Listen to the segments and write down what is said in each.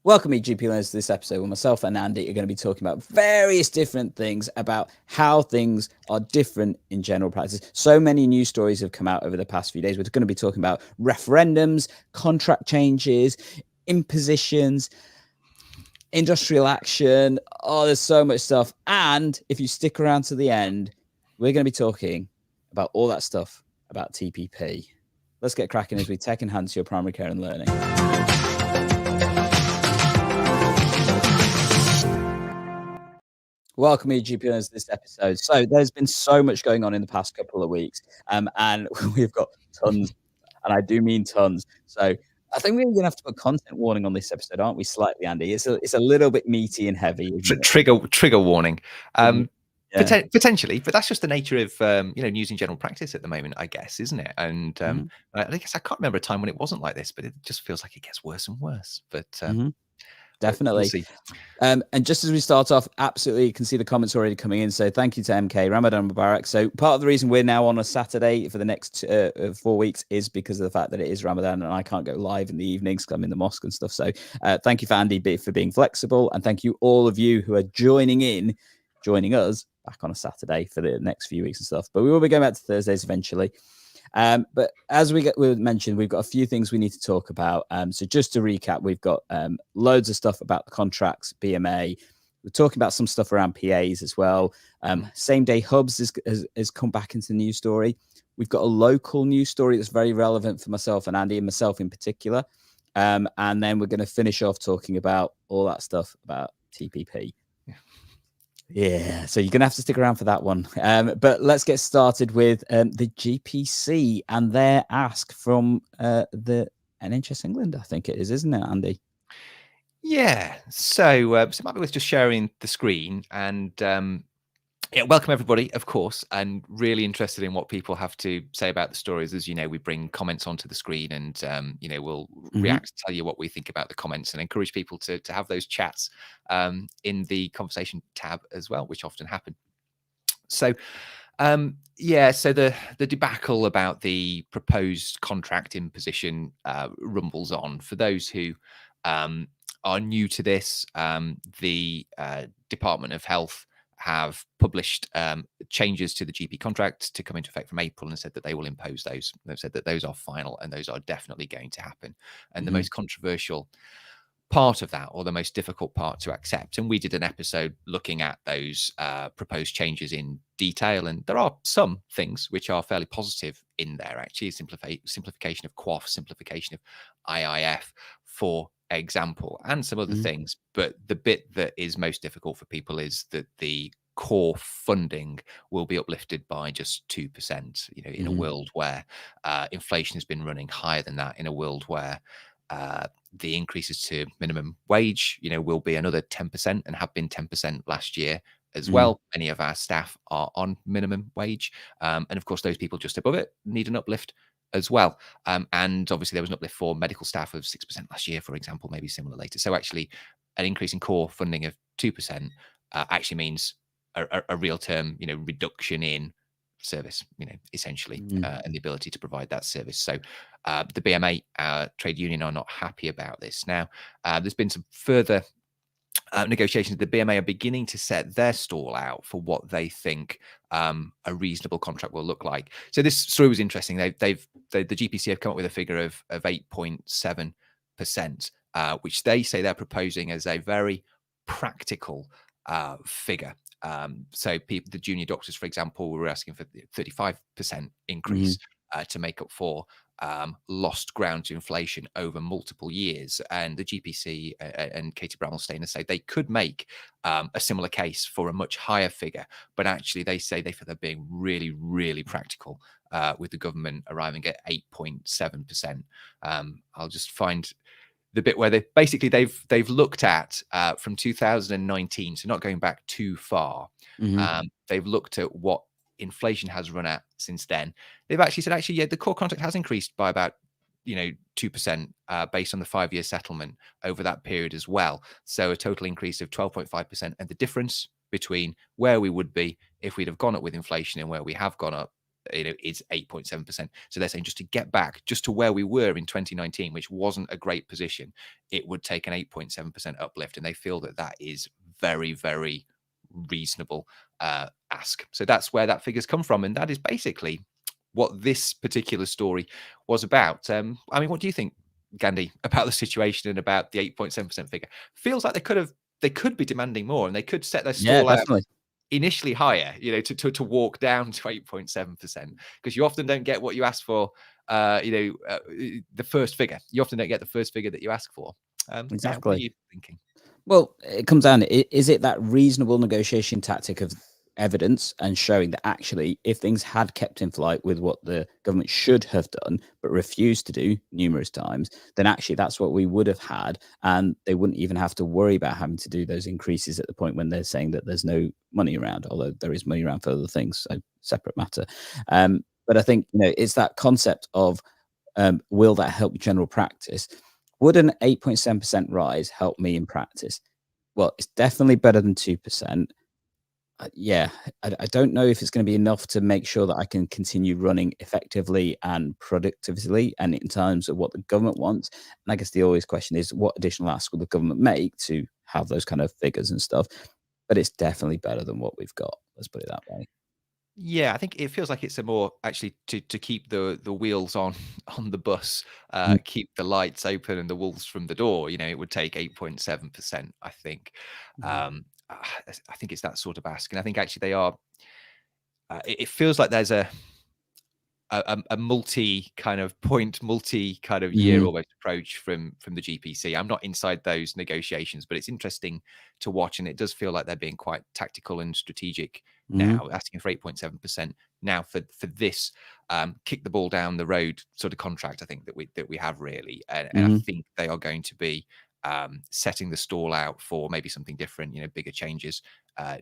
Welcome, eGP learners, to this episode where myself and Andy are going to be talking about various different things about how things are different in general practice. So many news stories have come out over the past few days. We're going to be talking about referendums, contract changes, impositions, industrial action. Oh, there's so much stuff. And if you stick around to the end, we're going to be talking about all that stuff about TPP. Let's get cracking as we tech enhance your primary care and learning. Welcome, eGP learners, to this episode. So there's been so much going on in the past couple of weeks, and we've got tons, and I do mean tons. So I think we're going to have to put content warning on this episode, aren't we? Slightly, Andy. It's a little bit meaty and heavy. Trigger warning. Yeah. Potentially, but that's just the nature of news in general practice at the moment, I guess, isn't it? And I guess I can't remember a time when it wasn't like this, but it just feels like it gets worse and worse. But definitely. We'll see. And just as we start off, absolutely, you can see the comments already coming in. So thank you to MK, Ramadan Mubarak. So part of the reason we're now on a Saturday for the next 4 weeks is because of the fact that it is Ramadan and I can't go live in the evenings because I'm in the mosque and stuff. So thank you for Andy for being flexible. And thank you all of you who are joining us back on a Saturday for the next few weeks and stuff. But we will be going back to Thursdays eventually. But as we mentioned, we've got a few things we need to talk about. So just to recap, we've got loads of stuff about the contracts, BMA. We're talking about some stuff around PAs as well. Same day hubs has come back into the news story. We've got a local news story that's very relevant for myself and Andy, and myself in particular. And then we're going to finish off talking about all that stuff about TPP. Yeah, so you're going to have to stick around for that one. But let's get started with the GPC and their ask from the NHS England, I think it is, isn't it, Andy? Yeah, so it might be worth just sharing the screen and welcome everybody, of course, and really interested in what people have to say about the stories. As you know, we bring comments onto the screen and, we'll react, tell you what we think about the comments and encourage people to have those chats in the conversation tab as well, which often happen. So, so the debacle about the proposed contract imposition rumbles on. For those who are new to this, the Department of Health have published changes to the GP contract to come into effect from April and said that they will impose those. They've said that those are final and those are definitely going to happen. And the most controversial part of that, or the most difficult part to accept, and we did an episode looking at those proposed changes in detail, and there are some things which are fairly positive in there, actually. Simplification of QOF, simplification of IIF, for example, and some other things. But the bit that is most difficult for people is that the core funding will be uplifted by just 2%, in a world where inflation has been running higher than that, in a world where the increases to minimum wage, will be another 10% and have been 10% last year as well. Many of our staff are on minimum wage. And of course, those people just above it need an uplift as well. And obviously there was an uplift for medical staff of 6% last year, for example, maybe similar later. So actually an increase in core funding of 2% actually means a real term, reduction in service, essentially, and the ability to provide that service. So the BMA trade union are not happy about this. Now, there's been some further negotiations. The BMA are beginning to set their stall out for what they think a reasonable contract will look like. So this story was interesting. The GPC have come up with a figure of 8.7%, which they say they're proposing as a very practical figure. So the junior doctors, for example, were asking for 35% increase to make up for lost ground to inflation over multiple years. And the GPC and Katie Bramall-Steiner say they could make a similar case for a much higher figure, but actually they say they feel they're being really, really practical with the government arriving at 8.7%. I'll just find the bit where they've looked at from 2019, so not going back too far. They've looked at what inflation has run at since then. They've actually said, the core contract has increased by about 2% based on the 5-year settlement over that period as well. So a total increase of 12.5%. And the difference between where we would be if we'd have gone up with inflation and where we have gone up is 8.7%. So they're saying just to get back just to where we were in 2019, which wasn't a great position, it would take an 8.7% uplift, and they feel that that is very, very reasonable ask. So that's where that figure's come from, and that is basically what this particular story was about. I mean, what do you think, Gandhi, about the situation and about the 8.7% figure? Feels like they could be demanding more, and they could set their Yeah, stall out definitely. initially higher, to walk down to 8.7%, because you often don't get what you ask for. The first figure, you often don't get the first figure that you ask for. Yeah, what are Exactly. you thinking? Well, it comes down, is it that reasonable negotiation tactic of evidence and showing that actually, if things had kept in flight with what the government should have done, but refused to do numerous times, then actually that's what we would have had. And they wouldn't even have to worry about having to do those increases at the point when they're saying that there's no money around, although there is money around for other things. So separate matter. But I think, it's that concept of, will that help general practice? Would an 8.7% rise help me in practice? Well, it's definitely better than 2%. Yeah, I don't know if it's going to be enough to make sure that I can continue running effectively and productively and in terms of what the government wants. And I guess the always question is, what additional asks will the government make to have those kind of figures and stuff? But it's definitely better than what we've got. Let's put it that way. Yeah, I think it feels like it's a more actually to keep the wheels on on the bus, Mm, keep the lights open and the wolves from the door. It would take 8.7%. I think. mhm, I think it's that sort of ask, and I think actually they are. It feels like there's a multi kind of year mhm, almost approach from the GPC. I'm not inside those negotiations, but it's interesting to watch, and it does feel like they're being quite tactical and strategic mhm, now, asking for 8.7% now for this kick the ball down the road sort of contract. I think that we have really, and I mhm, think they are going to be setting the stall out for maybe something different, bigger changes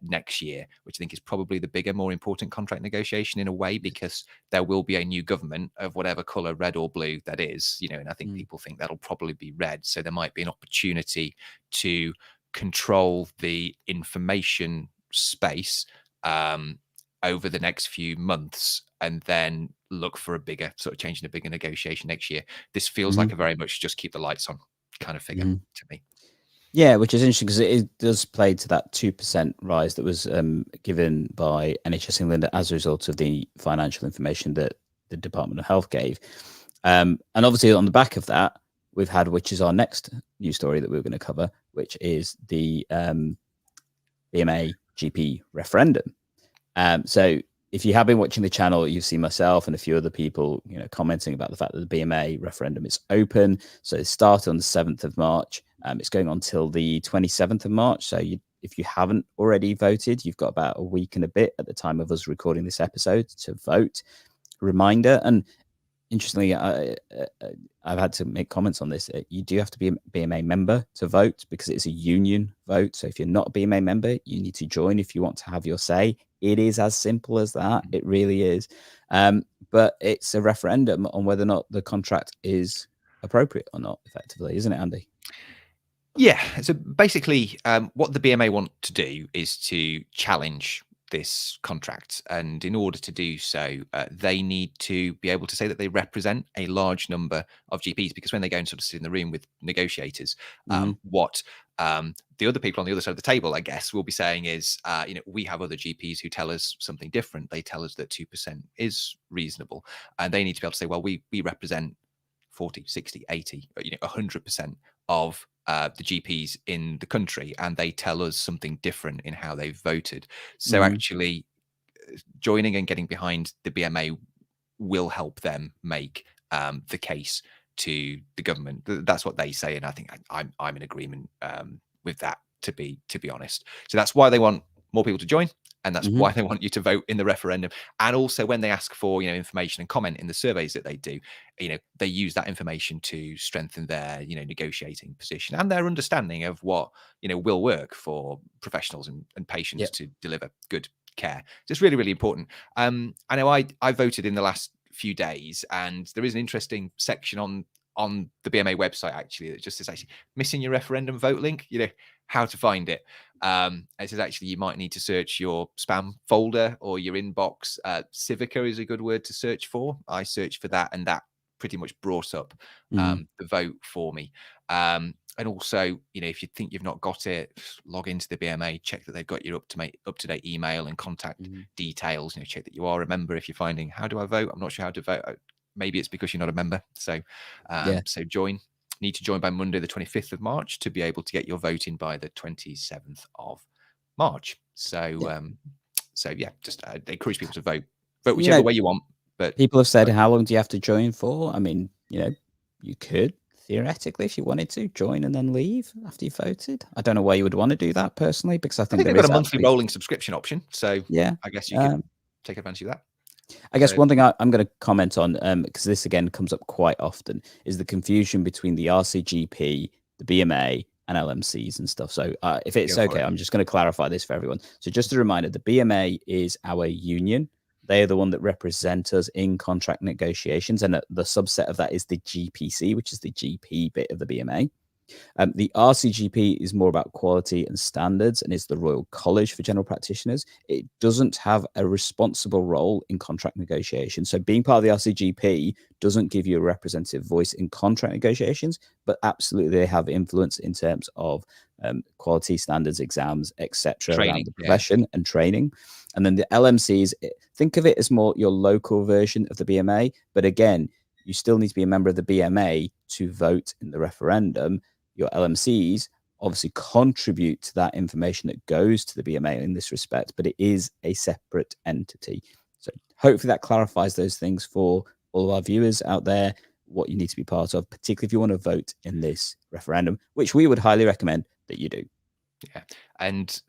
next year, which I think is probably the bigger, more important contract negotiation in a way, because there will be a new government of whatever color, red or blue, that is, and I think mhm, people think that'll probably be red. So there might be an opportunity to control the information space over the next few months, and then look for a bigger sort of change in a bigger negotiation next year. This feels mhm, like a very much just keep the lights on kind of figure mhm. to me. Yeah, which is interesting because it does play to that 2% rise that was given by NHS England as a result of the financial information that the Department of Health gave. And obviously, on the back of that, we've had, which is our next news story that we're going to cover, which is the BMA GP referendum. So if you have been watching the channel, you've seen myself and a few other people, commenting about the fact that the BMA referendum is open. So it started on the 7th of March. It's going on till the 27th of March. So if you haven't already voted, you've got about a week and a bit at the time of us recording this episode to vote. Reminder, and interestingly, I've had to make comments on this. You do have to be a BMA member to vote because it's a union vote. So if you're not a BMA member, you need to join if you want to have your say. It is as simple as that. It really is. But it's a referendum on whether or not the contract is appropriate or not, effectively, isn't it, Andy? Yeah. So basically, what the BMA want to do is to challenge this contract. And in order to do so, they need to be able to say that they represent a large number of GPs, because when they go and sort of sit in the room with negotiators, Mm-hmm. what the other people on the other side of the table, I guess, will be saying is, we have other GPs who tell us something different. They tell us that 2% is reasonable. And they need to be able to say, well, we represent 40, 60, 80, 100% of the GPs in the country, and they tell us something different in how they've voted. So Mm-hmm. actually, joining and getting behind the BMA will help them make the case to the government. That's what they say, and I think I'm in agreement with that. To be honest, so that's why they want more people to join, and that's Mm-hmm. why they want you to vote in the referendum. And also, when they ask for information and comment in the surveys that they do, they use that information to strengthen their negotiating position and their understanding of what will work for professionals and patients Yep. to deliver good care. So it's really, really important. I know I voted in the last few days, and there is an interesting section on on the BMA website, actually, that just says actually missing your referendum vote link, how to find it. It says actually you might need to search your spam folder or your inbox. Civica is a good word to search for. I searched for that, and that pretty much brought up the vote for me. And also, if you think you've not got it, log into the BMA, check that they've got your up-to-date email and contact details. Check that you are a member. If you're finding, how do I vote? I'm not sure how to vote. Maybe it's because you're not a member. So, so join. Need to join by Monday, the 25th of March, to be able to get your vote in by the 27th of March. So, just encourage people to vote whichever way you want. But people have said, how long do you have to join for? I mean, you could theoretically, if you wanted to, join and then leave after you voted. I don't know why you would want to do that personally, because I think they've got a monthly rolling subscription option. So yeah, I guess you can take advantage of that. I guess one thing I'm going to comment on, because this again comes up quite often, is the confusion between the RCGP, the BMA, and LMCs and stuff. So if it's okay, I'm just going to clarify this for everyone. So just a reminder, the BMA is our union. They are the one that represent us in contract negotiations. And the subset of that is the GPC, which is the GP bit of the BMA. The RCGP is more about quality and standards and is the Royal College for General Practitioners. It doesn't have a responsible role in contract negotiations. So being part of the RCGP doesn't give you a representative voice in contract negotiations, but absolutely they have influence in terms of quality standards, exams, etc. around the profession and training. And then the LMCs, think of it as more your local version of the BMA. But again, you still need to be a member of the BMA to vote in the referendum. Your LMCs obviously contribute to that information that goes to the BMA in this respect, but it is a separate entity. So hopefully that clarifies those things for all of our viewers out there, what you need to be part of, particularly if you want to vote in this referendum, which we would highly recommend that you do. Yeah. And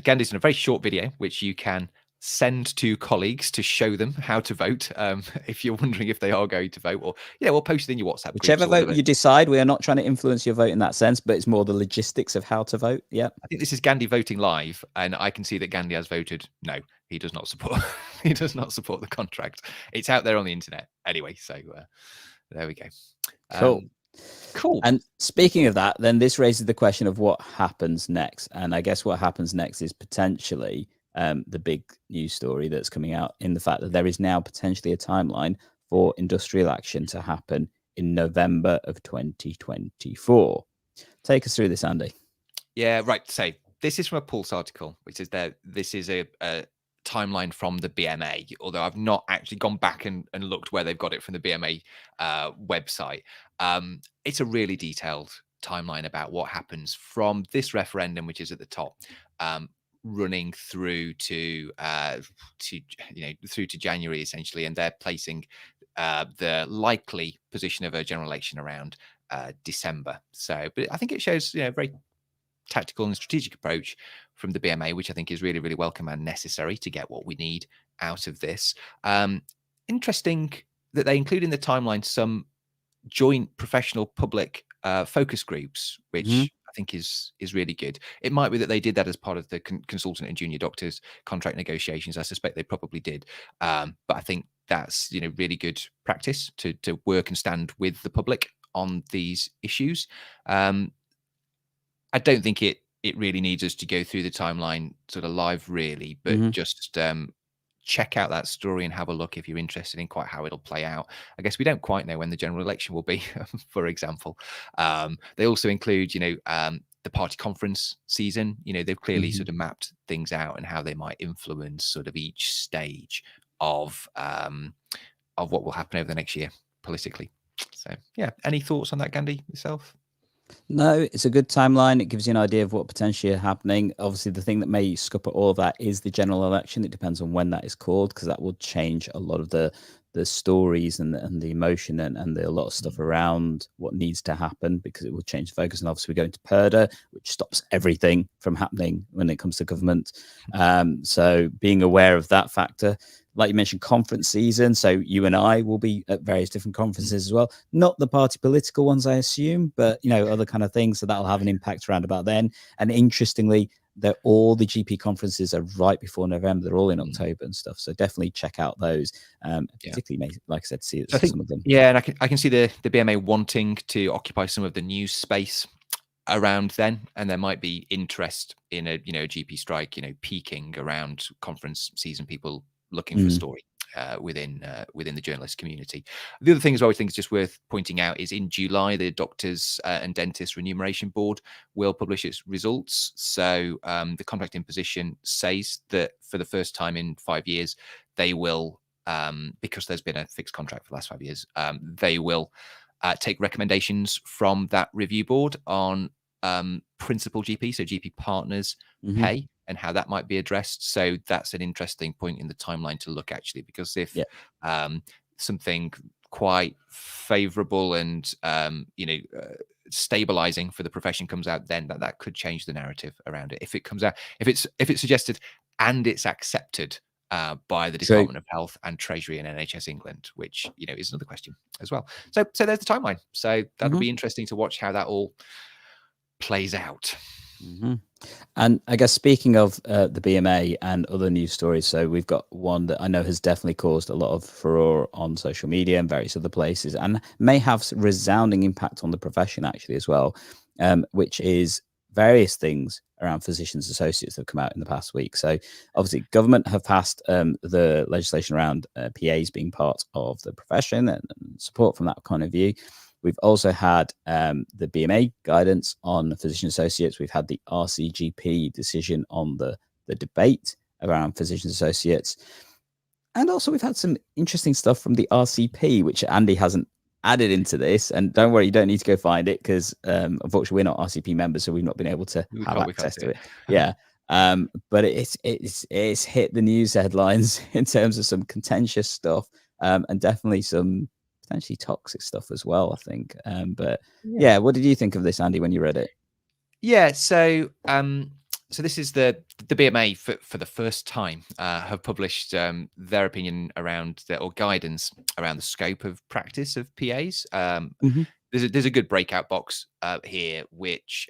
Gandhi's done a very short video, which you can send to colleagues to show them how to vote. If you're wondering if they are going to vote, or we'll post it in your WhatsApp. Whichever vote you decide, we are not trying to influence your vote in that sense, but it's more the logistics of how to vote. Yeah. I think this is Gandhi voting live, and I can see that Gandhi has voted no. He does not support. He does not support the contract. It's out there on the internet anyway. So there we go. Cool. And speaking of that, then this raises the question of what happens next. And I guess what happens next is potentially the big news story that's coming out in the fact that there is now potentially a timeline for industrial action to happen in November of 2024. Take us through this, Andy. Yeah, right. So this is from a Pulse article, which is that this is a timeline from the BMA, although I've not actually gone back and looked where they've got it from the BMA website. It's a really detailed timeline about what happens from this referendum, which is at the top, running through to through to January essentially, and they're placing the likely position of a general election around December. So, but I think it shows a very tactical and strategic approach from the BMA, which I think is really, really welcome and necessary to get what we need out of this. Interesting that they include in the timeline some joint professional public focus groups, which I think is really good. It might be that they did that as part of the consultant and junior doctors contract negotiations. I suspect they probably did. But I think that's really good practice to work and stand with the public on these issues. I don't think it really needs us to go through the timeline sort of live, really, but just check out that story and have a look if you're interested in quite how it'll play out. I guess we don't quite know when the general election will be, for example. They also include, the party conference season. They've clearly sort of mapped things out and how they might influence sort of each stage of what will happen over the next year politically. So, yeah. Any thoughts on that, Gandhi, yourself? No, it's a good timeline. It gives you an idea of what potentially is happening. Obviously, the thing that may scupper all of that is the general election. It depends on when that is called, because that will change a lot of the stories and the emotion and a lot of stuff around what needs to happen, because it will change the focus. And obviously, we're going to Purdah, which stops everything from happening when it comes to government. So being aware of that factor. Like you mentioned, conference season. So you and I will be at various different conferences as well. Not the party political ones, I assume, but, other kind of things. So that'll have an impact around about then. And interestingly, all the GP conferences are right before November. They're all in October and stuff. So definitely check out those. Particularly, like I said, see So I think, some of them. Yeah, and I can see the BMA wanting to occupy some of the news space around then, and there might be interest in a GP strike peaking around conference season, people looking for a story within the journalist community. The other thing as well I think is just worth pointing out is in July the Doctors and Dentists Remuneration Board will publish its results. So the contracting position says that for the first time in 5 years they will, because there's been a fixed contract for the last 5 years, they will take recommendations from that review board on principal GP, so GP partners pay and how that might be addressed. So that's an interesting point in the timeline to look, actually, because if something quite favorable and stabilizing for the profession comes out, then that could change the narrative around it. If it comes out, if it's suggested and it's accepted by the Department of Health and Treasury and NHS England, which is another question as well. So there's the timeline. So that'll be interesting to watch how that all plays out. And I guess speaking of the BMA and other news stories, so we've got one that I know has definitely caused a lot of furore on social media and various other places, and may have resounding impact on the profession actually as well, which is various things around physicians associates that have come out in the past week. So obviously government have passed the legislation around PAs being part of the profession and support from that kind of view. We've also had the BMA guidance on physician associates. We've had the RCGP decision on the debate around physician associates. And also we've had some interesting stuff from the RCP, which Andy hasn't added into this. And don't worry, you don't need to go find it because unfortunately we're not RCP members, so we've not been able to have access to it. Yeah. But it's hit the news headlines in terms of some contentious stuff and definitely some potentially toxic stuff as well, I think. But yeah, what did you think of this, Andy, when you read it? Yeah, so this is the BMA for the first time have published their opinion around or guidance around the scope of practice of PAs. There's a good breakout box here which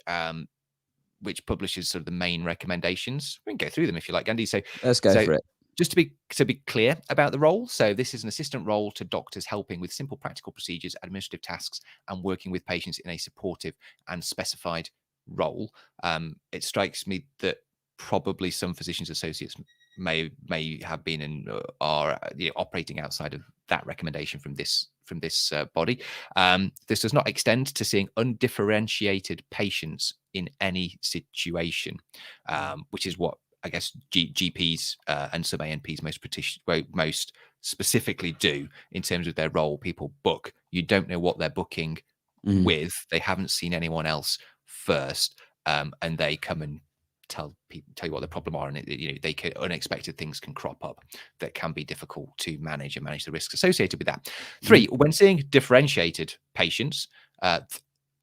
publishes sort of the main recommendations. We can go through them if you like, Andy. So let's go for it. Just to be clear about the role, so this is an assistant role to doctors helping with simple practical procedures, administrative tasks, and working with patients in a supportive and specified role. It strikes me that probably some physicians associates may have been and are operating outside of that recommendation from this body. This does not extend to seeing undifferentiated patients in any situation, which is what I guess GPs and some ANPs most specifically do in terms of their role. People book. You don't know what they're booking with. They haven't seen anyone else first, and they come and tell you what the problem are, and unexpected things can crop up that can be difficult to manage and manage the risks associated with that. 3, when seeing differentiated patients,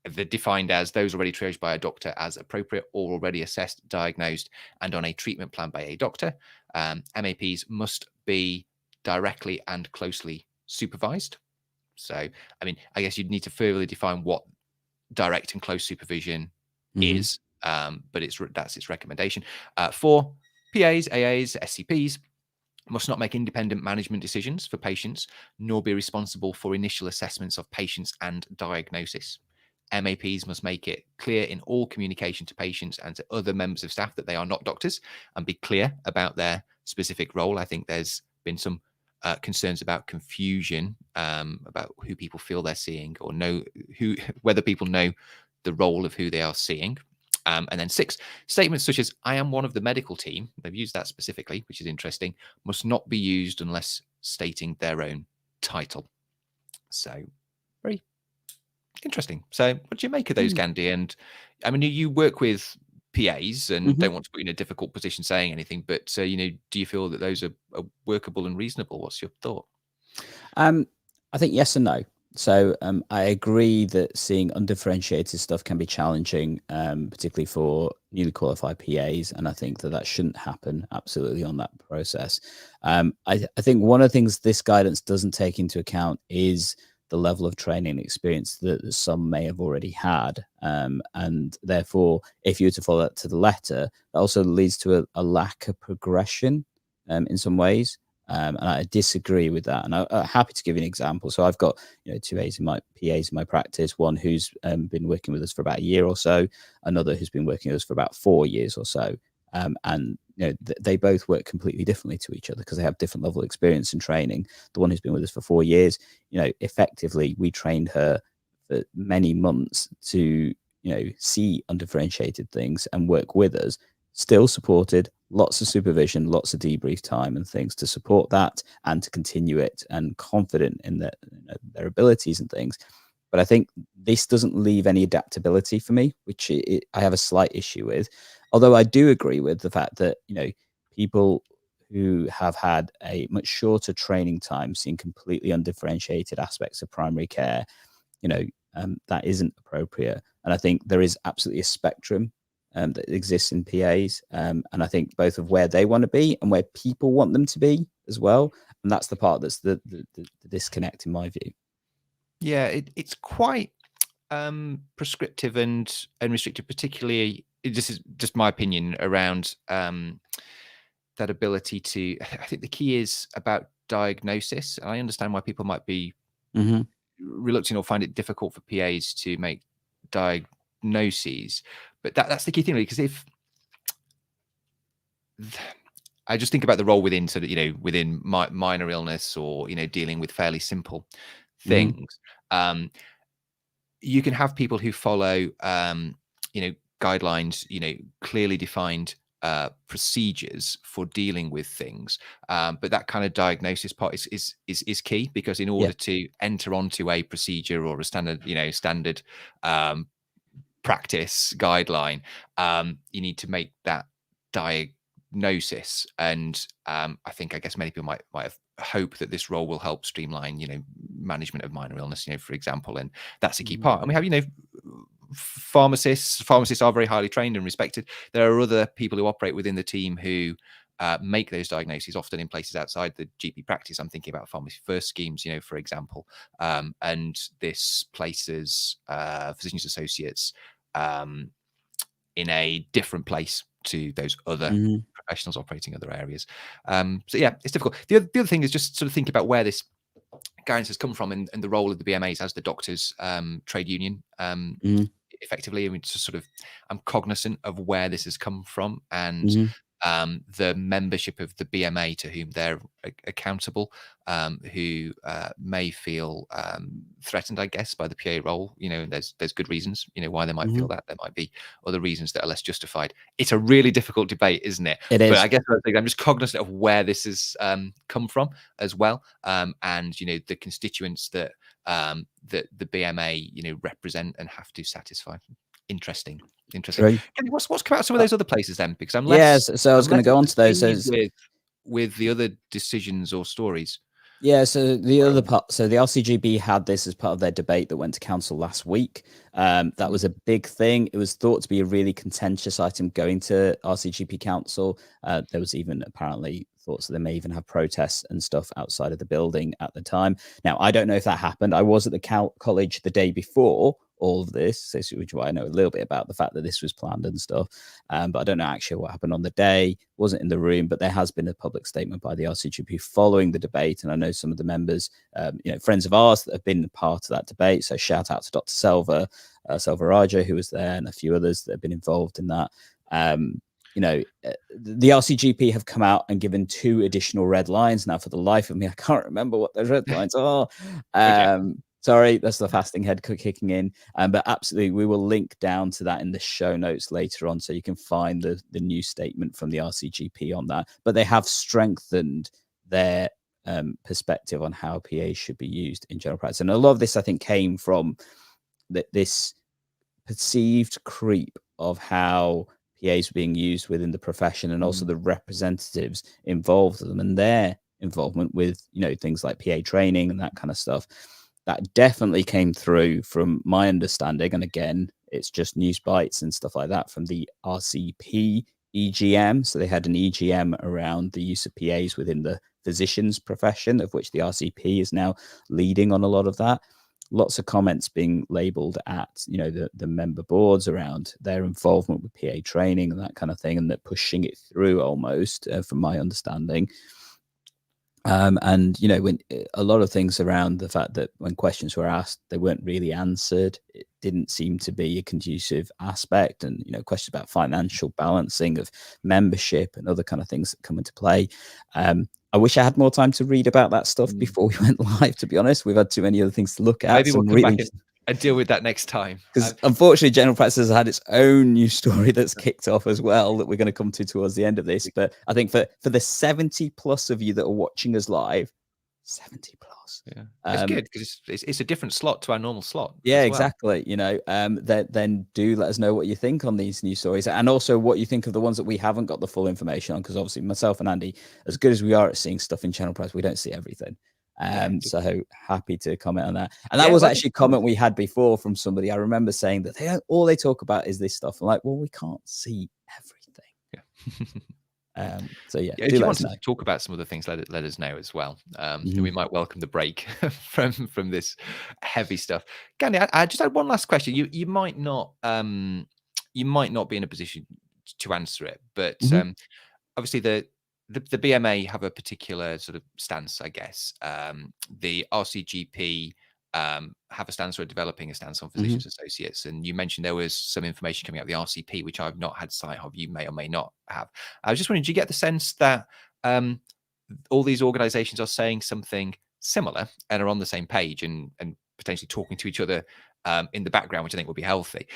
they're defined as those already triaged by a doctor as appropriate or already assessed, diagnosed, and on a treatment plan by a doctor. MAPs must be directly and closely supervised. So, I mean, I guess you'd need to further define what direct and close supervision is, but that's its recommendation. 4, PAs, AAs, SCPs must not make independent management decisions for patients, nor be responsible for initial assessments of patients and diagnosis. MAPs must make it clear in all communication to patients and to other members of staff that they are not doctors and be clear about their specific role. I think there's been some concerns about confusion about who people feel they're seeing or whether people know the role of who they are seeing. And then 6, statements such as "I am one of the medical team," they've used that specifically, which is interesting, must not be used unless stating their own title. So very interesting. So what do you make of those, Gandhi? And I mean, you work with PAs and don't want to put you in a difficult position saying anything, but do you feel that those are workable and reasonable? What's your thought? I think yes and no. So I agree that seeing undifferentiated stuff can be challenging, particularly for newly qualified PAs, and I think that shouldn't happen absolutely on that process. I think one of the things this guidance doesn't take into account is the level of training and experience that some may have already had. And therefore, if you were to follow that to the letter, that also leads to a lack of progression in some ways. And I disagree with that. And I'm happy to give you an example. So I've got, two PAs in my practice, one who's been working with us for about a year or so, another who's been working with us for about 4 years or so. And they both work completely differently to each other because they have different level of experience and training. The one who's been with us for 4 years, effectively we trained her for many months to see undifferentiated things and work with us, still supported, lots of supervision, lots of debrief time and things to support that and to continue it, and confident in their abilities and things. But I think this doesn't leave any adaptability for me, which I have a slight issue with. Although I do agree with the fact that, people who have had a much shorter training time, seeing completely undifferentiated aspects of primary care, that isn't appropriate. And I think there is absolutely a spectrum that exists in PAs. And I think both of where they want to be and where people want them to be as well. And that's the part that's the disconnect in my view. Yeah, it's quite prescriptive and restrictive, particularly, this is just my opinion around that ability to, I think the key is about diagnosis. I understand why people might be reluctant or find it difficult for PAs to make diagnoses, but that's the key thing, really, because if I just think about the role within sort of, within minor illness or, dealing with fairly simple things, you can have people who follow, guidelines, clearly defined procedures for dealing with things, but that kind of diagnosis part is key, because in order to enter onto a procedure or a standard practice guideline, you need to make that diagnosis. And I guess many people might have hope that this role will help streamline management of minor illness, for example, and that's a key part. And we have pharmacists are very highly trained and respected. There are other people who operate within the team who make those diagnoses, often in places outside the GP practice. I'm thinking about pharmacy first schemes, for example, and this places physicians associates in a different place to those other professionals operating other areas. So yeah, it's difficult. The other thing is just sort of think about where this guidance has come from and the role of the BMAs as the doctors' trade union. Effectively, I mean, just sort of, I'm cognizant of where this has come from and the membership of the BMA to whom they're accountable, who may feel threatened, I guess, by the PA role. And there's good reasons, why they might feel that. There might be other reasons that are less justified. It's a really difficult debate, isn't it? It is. But I guess I'm just cognizant of where this has come from as well, and the constituents that that the BMA represent and have to satisfy. Interesting. What's come out of some of those other places then? Because I'm less. So I was going to go on to those. With the other decisions or stories. Yeah, so the other part, so the RCGB had this as part of their debate that went to council last week. That was a big thing. It was thought to be a really contentious item going to RCGP council. There was even apparently thoughts that they may even have protests and stuff outside of the building at the time. Now, I don't know if that happened. I was at the college the day before all of this, which is why I know a little bit about the fact that this was planned and stuff. But I don't know actually what happened on the day. Wasn't in the room, but there has been a public statement by the RCGP following the debate. And I know some of the members, friends of ours that have been part of that debate. So shout out to Dr. Selva Raja, who was there, and a few others that have been involved in that. The RCGP have come out and given 2 additional red lines. Now, for the life of me, I can't remember what those red lines are. Sorry, that's the fasting head kicking in. But absolutely, we will link down to that in the show notes later on, so you can find the new statement from the RCGP on that. But they have strengthened their perspective on how PA should be used in general practice. And a lot of this, I think, came from this perceived creep of how PAs are being used within the profession, and also the representatives involved with them and their involvement with, things like PA training and that kind of stuff. That definitely came through from my understanding. And again, it's just news bites and stuff like that from the RCP EGM. So they had an EGM around the use of PAs within the physician's profession, of which the RCP is now leading on a lot of that. lots of comments being labeled at, you know, the member boards around their involvement with PA training and that kind of thing, and they're pushing it through almost, from my understanding. And, you know, when a lot of things around the fact that when questions were asked, they weren't really answered. It didn't seem to be a conducive aspect. And, you know, questions about financial balancing of membership and other kind of things that come into play. I wish I had more time to read about that stuff before we went live, to be honest. We've had too many other things to look at. Maybe we'll come back and deal with that next time. Because unfortunately, general practice has had its own news story that's kicked off as well that we're going to come to towards the end of this. But I think for the 70 plus of you that are watching us live, 70 plus. Yeah, it's good because it's a different slot to our normal slot. Yeah, exactly. You know, then do let us know what you think on these news stories, and also what you think of the ones that we haven't got the full information on. Because obviously, myself and Andy, as good as we are at seeing stuff in general practice, we don't see everything. So happy to comment on that. And that was actually a comment we had before from somebody. I remember saying that all they talk about is this stuff. I'm like, well, we can't see everything. Yeah. So yeah, if you want to talk about some other things, let us know as well. We might welcome the break from this heavy stuff. Gandhi, I just had one last question. You might not be in a position to answer it, but obviously the BMA have a particular sort of stance, I guess. The RCGP have a stance, or developing a stance on physicians associates. And you mentioned there was some information coming out of the RCP, which I've not had sight of. You may or may not have. I was just wondering, do you get the sense that all these organizations are saying something similar and are on the same page and potentially talking to each other in the background, which I think would be healthy?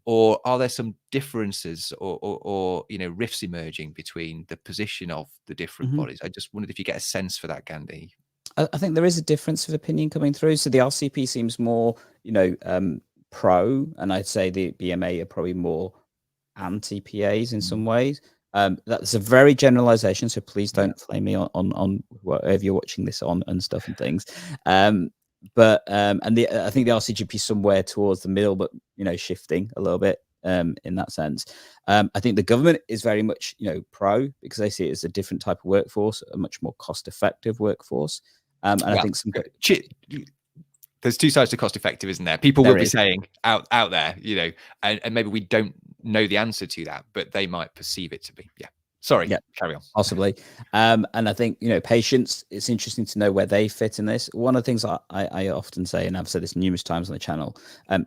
Or are there some differences or you know, rifts emerging between the position of the different bodies? I just wondered if you get a sense for that, Gandhi. I think there is a difference of opinion coming through. So the RCP seems more, you know, pro, and I'd say the BMA are probably more anti-PAs in some ways. That's a very generalization, so please don't flame me on whatever you're watching this on and stuff and things. But I think the RCGP is somewhere towards the middle, but, you know, shifting a little bit in that sense. I think the government is very much, you know, pro, because they see it as a different type of workforce, a much more cost-effective workforce. And I think there's two sides to cost effective, isn't there? People will be saying out there, you know, and maybe we don't know the answer to that, but they might perceive it to be. Sorry, carry on. Possibly. And I think, you know, patients, it's interesting to know where they fit in this. One of the things I often say, and I've said this numerous times on the channel,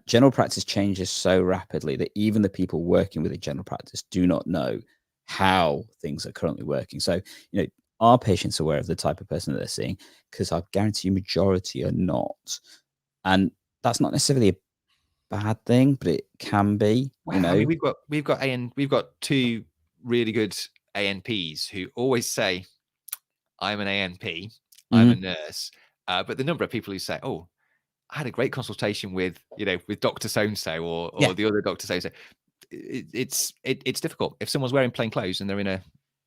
general practice changes so rapidly that even the people working within general practice do not know how things are currently working. So, you know, are patients aware of the type of person that they're seeing? Because I guarantee you majority are not. And that's not necessarily a bad thing, but it can be. Well, you know, I mean, we've got two really good ANPs who always say, I'm an ANP, I'm a nurse. But the number of people who say, oh, I had a great consultation with, you know, with Dr. So-and-so or the other Dr. So-and-so. It's difficult. If someone's wearing plain clothes and they're in a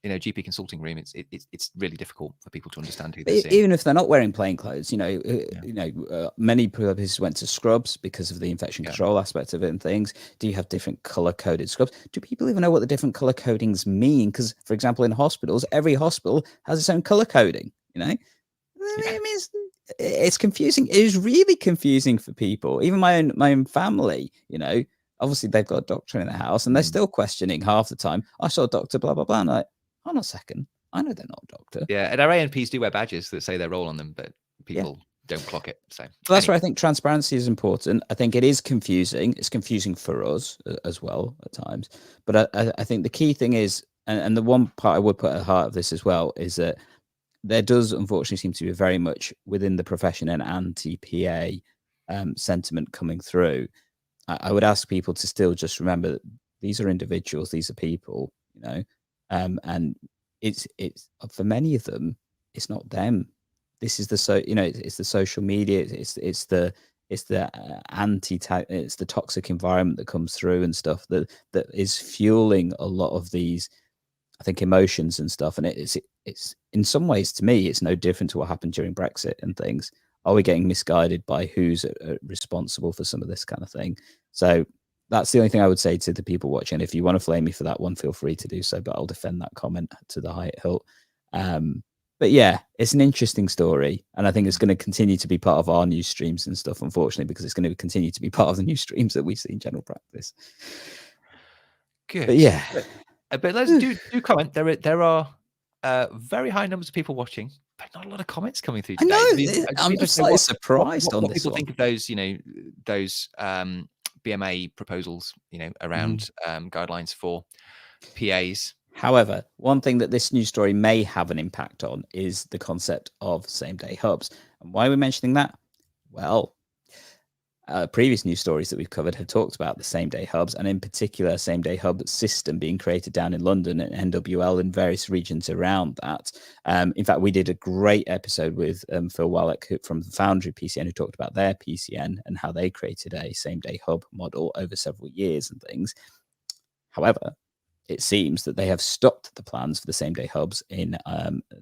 GP consulting room, it's really difficult for people to understand who they're seeing. Even if they're not wearing plain clothes, you know, many places went to scrubs because of the infection control aspect of it and things. Do you have different color coded scrubs? Do people even know what the different color codings mean? Because, for example, in hospitals, every hospital has its own color coding. You know, I mean, it's confusing. It is really confusing for people. Even my own family. You know, obviously they've got a doctor in their house and they're still questioning half the time. I saw a doctor, blah blah blah. And I'm like, hold on a second, I know they're not a doctor. Yeah, and our ANPs do wear badges that say their role on them, but people don't clock it. So that's where I think transparency is important. I think it is confusing. It's confusing for us as well at times. But I think the key thing is, and the one part I would put at the heart of this as well, is that there does unfortunately seem to be very much within the profession an anti-PA sentiment coming through. I would ask people to still just remember that these are individuals, these are people, you know. And it's for many of them, it's not them. This is it's the social media. It's the it's the toxic environment that comes through and stuff that is fueling a lot of these, I think, emotions and stuff. And it's in some ways, to me, it's no different to what happened during Brexit and things. Are we getting misguided by who's responsible for some of this kind of thing? So that's the only thing I would say to the people watching. If you want to flame me for that one, feel free to do so, but I'll defend that comment to the height hilt. But But yeah, it's an interesting story, and I think it's going to continue to be part of our news streams and stuff, unfortunately, because it's going to continue to be part of the news streams that we see in general practice. Good. But yeah, but let's do comment. There are very high numbers of people watching, but not a lot of comments coming through I today. know. I'm slightly surprised on what this people one. think of those, those BMA proposals, around guidelines for PAs. However, one thing that this news story may have an impact on is the concept of same-day hubs. And why are we mentioning that? Well, previous news stories that we've covered have talked about the same-day hubs, and in particular, same-day hub system being created down in London and NWL and various regions around that. In fact, we did a great episode with Phil Wallach from the Foundry PCN, who talked about their PCN and how they created a same-day hub model over several years and things. However, it seems that they have stopped the plans for the same-day hubs in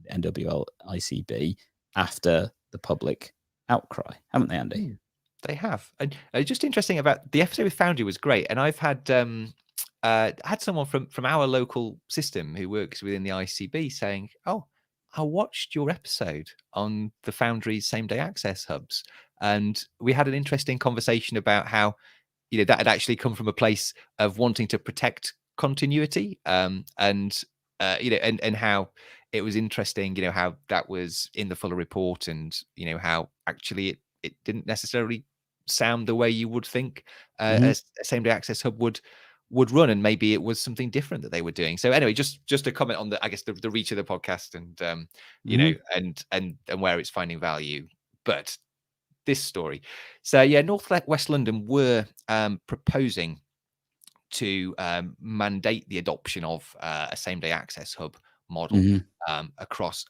NWL ICB after the public outcry, haven't they, Andy? They have. And just interesting about the episode with Foundry was great. And I've had someone from our local system who works within the ICB saying, "Oh, I watched your episode on the Foundry's same-day access hubs," and we had an interesting conversation about how that had actually come from a place of wanting to protect continuity, and how it was interesting, how that was in the Fuller report, and how actually it didn't necessarily sound the way you would think a same-day access hub would run, and maybe it was something different that they were doing. So anyway, just a comment on the, I guess, the reach of the podcast, and and where it's finding value. But this story, so yeah, North West London were proposing to mandate the adoption of a same-day access hub model across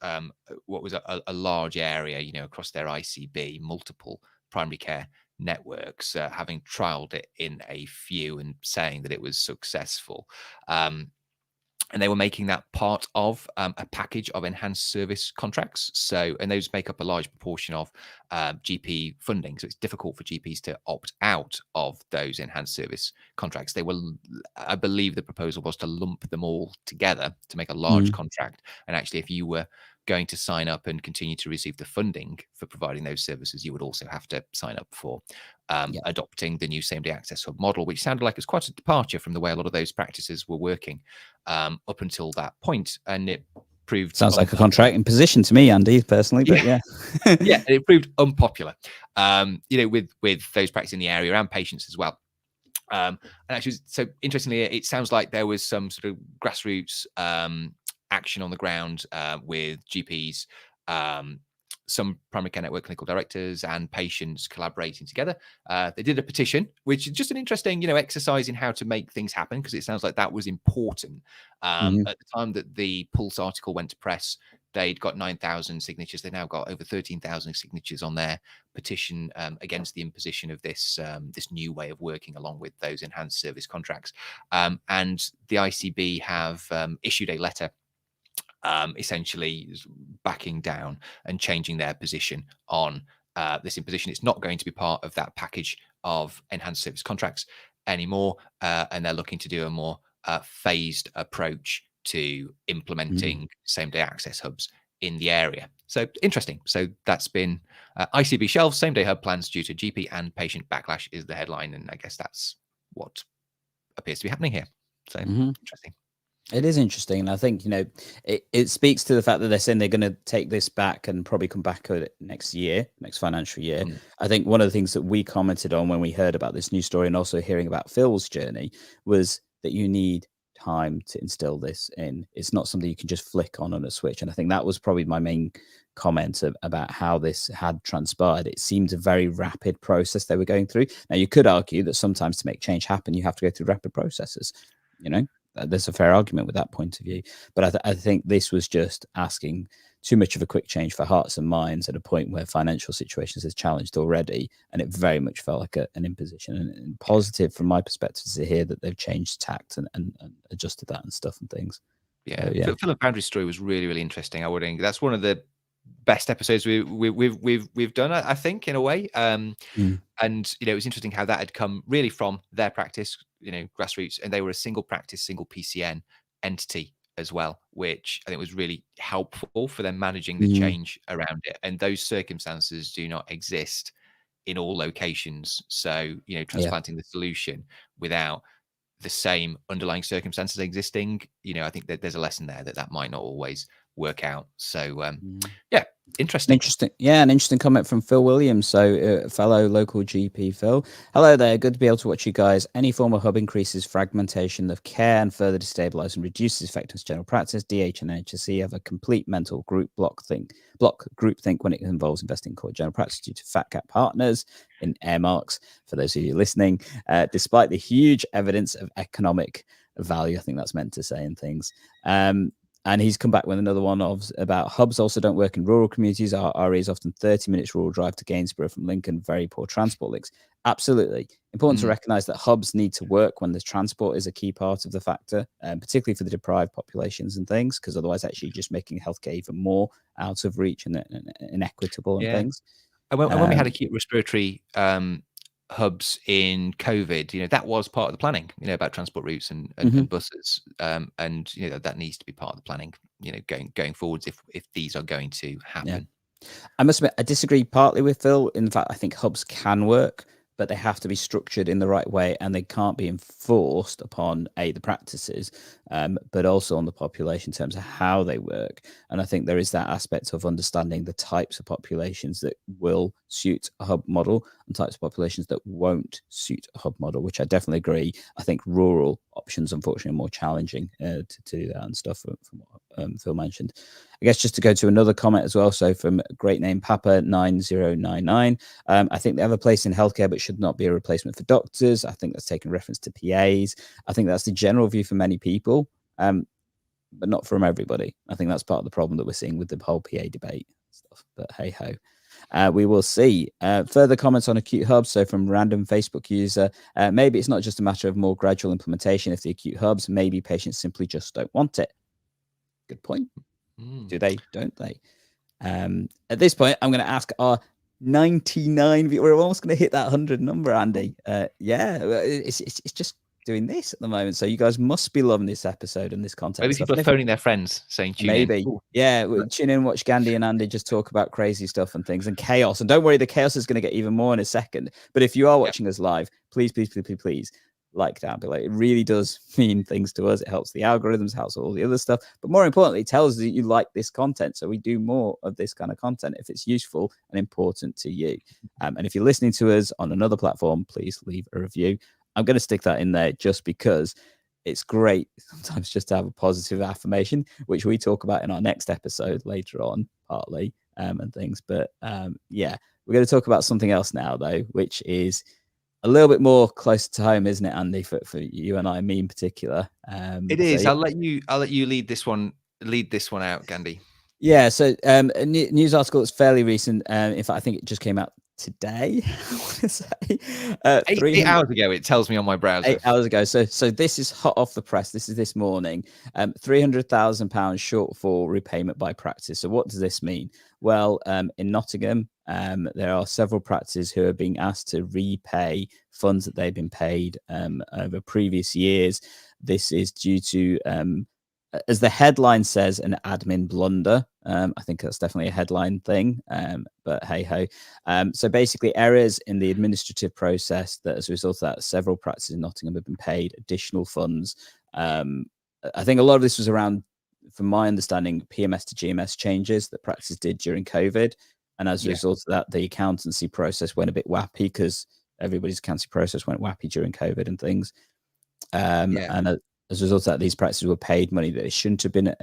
what was a large area, across their ICB, multiple primary care networks, having trialed it in a few and saying that it was successful. And they were making that part of a package of enhanced service contracts. So, and those make up a large proportion of GP funding. So it's difficult for GPs to opt out of those enhanced service contracts. They were, I believe the proposal was to lump them all together to make a large contract. And actually, if you were going to sign up and continue to receive the funding for providing those services, you would also have to sign up for adopting the new same-day access hub model, which sounded like it's quite a departure from the way a lot of those practices were working up until that point. And it proved sounds like a contract in position to me, Andy, personally, but yeah. Yeah, it proved unpopular, with those practicing in the area and patients as well. And actually, so interestingly, it sounds like there was some sort of grassroots action on the ground with GPs, some primary care network clinical directors and patients collaborating together. They did a petition, which is just an interesting, exercise in how to make things happen, because it sounds like that was important. At the time that the Pulse article went to press, they'd got 9,000 signatures. They now got over 13,000 signatures on their petition against the imposition of this this new way of working, along with those enhanced service contracts. And the ICB have issued a letter essentially backing down and changing their position on this imposition. It's not going to be part of that package of enhanced service contracts anymore, and they're looking to do a more phased approach to implementing same-day access hubs in the area. So interesting. So that's been ICB shelves same-day hub plans due to GP and patient backlash is the headline, and I guess that's what appears to be happening here. So interesting. It is interesting. And I think, it speaks to the fact that they're saying they're going to take this back and probably come back at it next financial year. I think one of the things that we commented on when we heard about this news story, and also hearing about Phil's journey, was that you need time to instill this in. It's not something you can just flick on a switch. And I think that was probably my main comment about how this had transpired. It seemed a very rapid process they were going through. Now, you could argue that sometimes to make change happen, you have to go through rapid processes, There's a fair argument with that point of view. But I think this was just asking too much of a quick change for hearts and minds at a point where financial situations is challenged already. And it very much felt like an imposition. And positive from my perspective to hear that they've changed tact and adjusted that and stuff and things. Yeah. So, Phil and Boundary's story was really, really interesting. I would think that's one of the best episodes we've done, I think, in a way. And it was interesting how that had come really from their practice, grassroots, and they were a single practice, single PCN entity as well, which I think was really helpful for them managing the Mm, change around it. And those circumstances do not exist in all locations. So, yeah. transplanting the solution without the same underlying circumstances existing, I think that there's a lesson there that might not always work out. So, Mm. yeah, interesting. An interesting comment from Phil Williams. So, fellow local GP Phil, hello there. Good to be able to watch you guys. Any form of hub increases fragmentation of care and further destabilize and reduces effectiveness general practice. DH and NHSE have a complete mental block group think when it involves investing in core general practice due to fat cap partners in air marks. For those of you listening, despite the huge evidence of economic value, I think that's meant to say in things. And he's come back with another one about hubs also don't work in rural communities. Our RE is often 30 minutes rural drive to Gainsborough from Lincoln, very poor transport links. Absolutely. Important to recognize that hubs need to work when the transport is a key part of the factor, particularly for the deprived populations and things, because otherwise actually just making healthcare even more out of reach and inequitable and things. And when we had acute respiratory hubs in COVID, that was part of the planning, about transport routes and buses. And, that needs to be part of the planning, going forwards if these are going to happen. Yeah. I must admit, I disagree partly with Phil. In fact, I think hubs can work, but they have to be structured in the right way and they can't be enforced upon the practices, but also on the population in terms of how they work. And I think there is that aspect of understanding the types of populations that will suit a hub model and types of populations that won't suit a hub model, which I definitely agree. I think rural options, unfortunately, are more challenging to do that and stuff from what Phil mentioned. I guess just to go to another comment as well. So from great name Papa 9099, I think they have a place in healthcare, but should not be a replacement for doctors. I think that's taking reference to PAs. I think that's the general view for many people, but not from everybody. I think that's part of the problem that we're seeing with the whole PA debate stuff. But hey ho. We will see. Further comments on acute hubs. So from random Facebook user, maybe it's not just a matter of more gradual implementation. If the acute hubs, maybe patients simply just don't want it. Good point. Do they? Don't they? At this point, I'm going to ask our 99. We're almost going to hit that 100 number, Andy. Yeah, it's just doing this at the moment. So you guys must be loving this episode and this content. Maybe people are phoning their friends saying tune in. Maybe. Yeah, tune in, watch Gandhi and Andy just talk about crazy stuff and things and chaos. And don't worry, the chaos is going to get even more in a second. But if you are watching us live, please like down below. It really does mean things to us. It helps the algorithms, helps all the other stuff. But more importantly, it tells us that you like this content. So we do more of this kind of content if it's useful and important to you. And if you're listening to us on another platform, please leave a review. I'm going to stick that in there just because it's great sometimes just to have a positive affirmation, which we talk about in our next episode later on, partly, and things. But yeah, we're going to talk about something else now, though, which is a little bit more closer to home, isn't it, Andy? For you and I, me in particular. It is. So, yeah. I'll let you lead this one out, Gandhi. Yeah. So a news article that's fairly recent. In fact, I think it just came out today. I want to say 8 hours ago. It tells me on my browser. 8 hours ago. So this is hot off the press. This is this morning. £300,000 shortfall repayment by practice. So what does this mean? Well, in Nottingham, there are several practices who are being asked to repay funds that they've been paid over previous years. This is due to, as the headline says, an admin blunder. I think that's definitely a headline thing, but hey ho. So basically, errors in the administrative process that, as a result of that, several practices in Nottingham have been paid additional funds. I think a lot of this was around, from my understanding, PMS to GMS changes that practices did during COVID. And as a result of that, the accountancy process went a bit wappy because everybody's accountancy process went wappy during COVID and things. And as a result of that, these practices were paid money that they shouldn't have been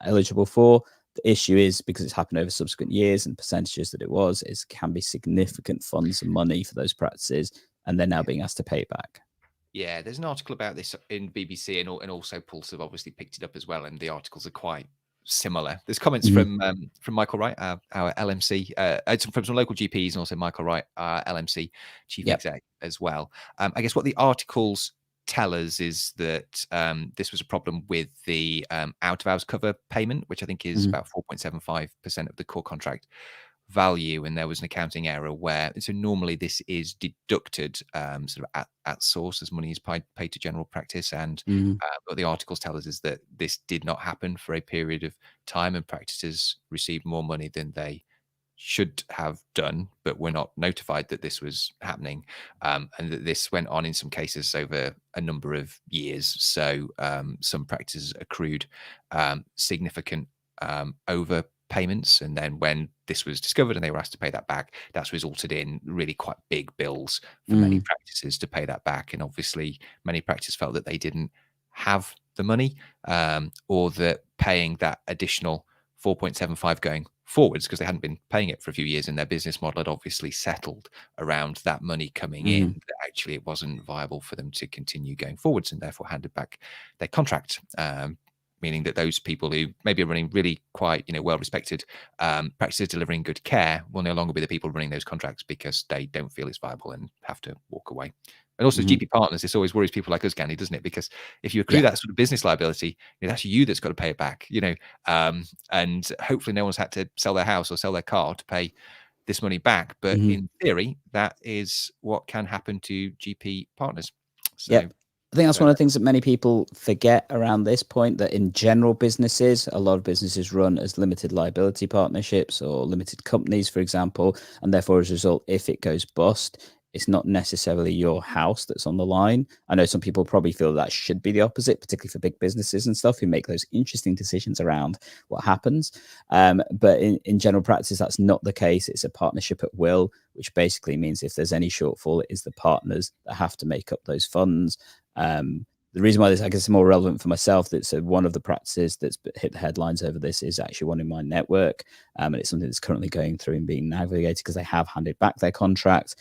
eligible for. The issue is, because it's happened over subsequent years and percentages that it can be significant funds and money for those practices, and they're now being asked to pay it back. Yeah, there's an article about this in BBC, and also Pulse have obviously picked it up as well, and the articles are quite similar. There's comments from Michael Wright, our LMC, from some local GPs, and also Michael Wright, our LMC chief exec as well. I guess what the articles tell us is that this was a problem with the out of hours cover payment, which I think is about 4.75% of the core contract value, and there was an accounting error where, so normally this is deducted sort of at source as money is paid to general practice, and what the articles tell us is that this did not happen for a period of time, and practices received more money than they should have done, but were not notified that this was happening, and that this went on in some cases over a number of years. So some practices accrued significant overpayments, and then when this was discovered and they were asked to pay that back, that's resulted in really quite big bills for many practices to pay that back. And obviously many practices felt that they didn't have the money, or that paying that additional 4.75 going forwards, because they hadn't been paying it for a few years and their business model had obviously settled around that money coming in, that actually it wasn't viable for them to continue going forwards, and therefore handed back their contract, meaning that those people who maybe are running really quite, well respected practices delivering good care will no longer be the people running those contracts because they don't feel it's viable and have to walk away. And also GP partners, this always worries people like us, Gandhi, doesn't it? Because if you accrue that sort of business liability, that's you that's got to pay it back, and hopefully no one's had to sell their house or sell their car to pay this money back. But in theory, that is what can happen to GP partners. So, I think that's one of the things that many people forget around this point, that in general businesses, a lot of businesses run as limited liability partnerships or limited companies, for example, and therefore as a result, if it goes bust, it's not necessarily your house that's on the line. I know some people probably feel that should be the opposite, particularly for big businesses and stuff who make those interesting decisions around what happens. But in general practice, that's not the case. It's a partnership at will, which basically means if there's any shortfall, it is the partners that have to make up those funds. The reason why this, I guess, is more relevant for myself, that's one of the practices that's hit the headlines over this is actually one in my network. And it's something that's currently going through and being navigated because they have handed back their contract.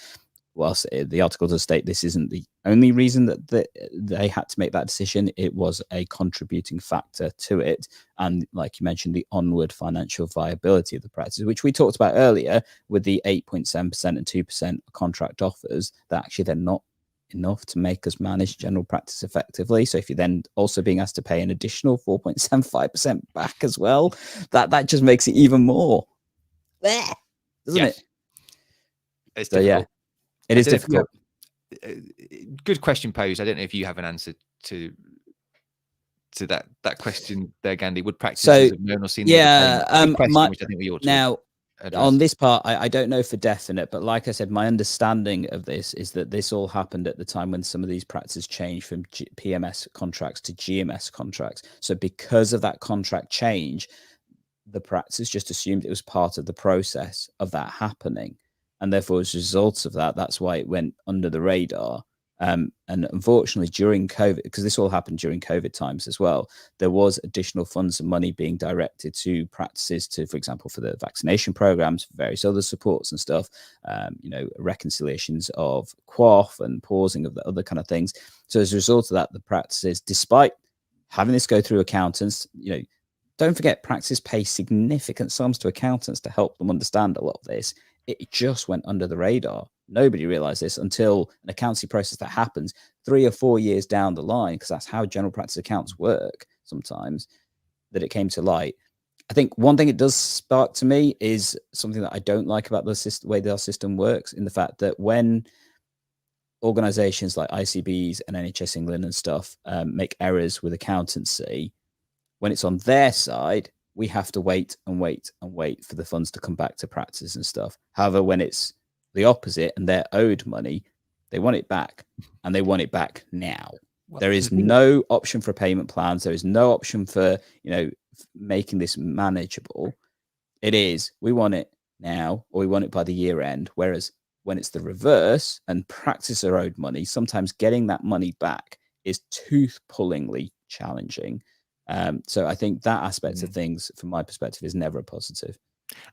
Whilst the article does state this isn't the only reason that they had to make that decision, it was a contributing factor to it. And like you mentioned, the onward financial viability of the practice, which we talked about earlier with the 8.7% and 2% contract offers, that actually they're not enough to make us manage general practice effectively. So if you're then also being asked to pay an additional 4.75% back as well, that just makes it even more there, doesn't it? It's so difficult. It is difficult. Good question posed. I don't know if you have an answer to that question there, Gandhi. Would practices have known or seen the question, which I think we ought to now address. On this part, I don't know for definite, but like I said, my understanding of this is that this all happened at the time when some of these practices changed from PMS contracts to GMS contracts. So because of that contract change, the practice just assumed it was part of the process of that happening. And therefore, as a result of that, that's why it went under the radar. And unfortunately, during COVID, because this all happened during COVID times as well, there was additional funds and money being directed to practices to, for example, for the vaccination programs, various other supports and stuff, reconciliations of quaff and pausing of the other kind of things. So as a result of that, the practices, despite having this go through accountants, don't forget, practices pay significant sums to accountants to help them understand a lot of this. It just went under the radar. Nobody realized this until an accountancy process that happens 3 or 4 years down the line, because that's how general practice accounts work sometimes, that it came to light. I think one thing it does spark to me is something that I don't like about the way our system works, in the fact that when organizations like ICBs and NHS England and stuff make errors with accountancy, when it's on their side, we have to wait and wait and wait for the funds to come back to practice and stuff. However, when it's the opposite and they're owed money, they want it back, and they want it back now. Well, there is no option for payment plans. There is no option for, making this manageable. It is, we want it now, or we want it by the year end. Whereas when it's the reverse and practice are owed money, sometimes getting that money back is tooth-pullingly challenging. So I think that aspect of things, from my perspective, is never a positive.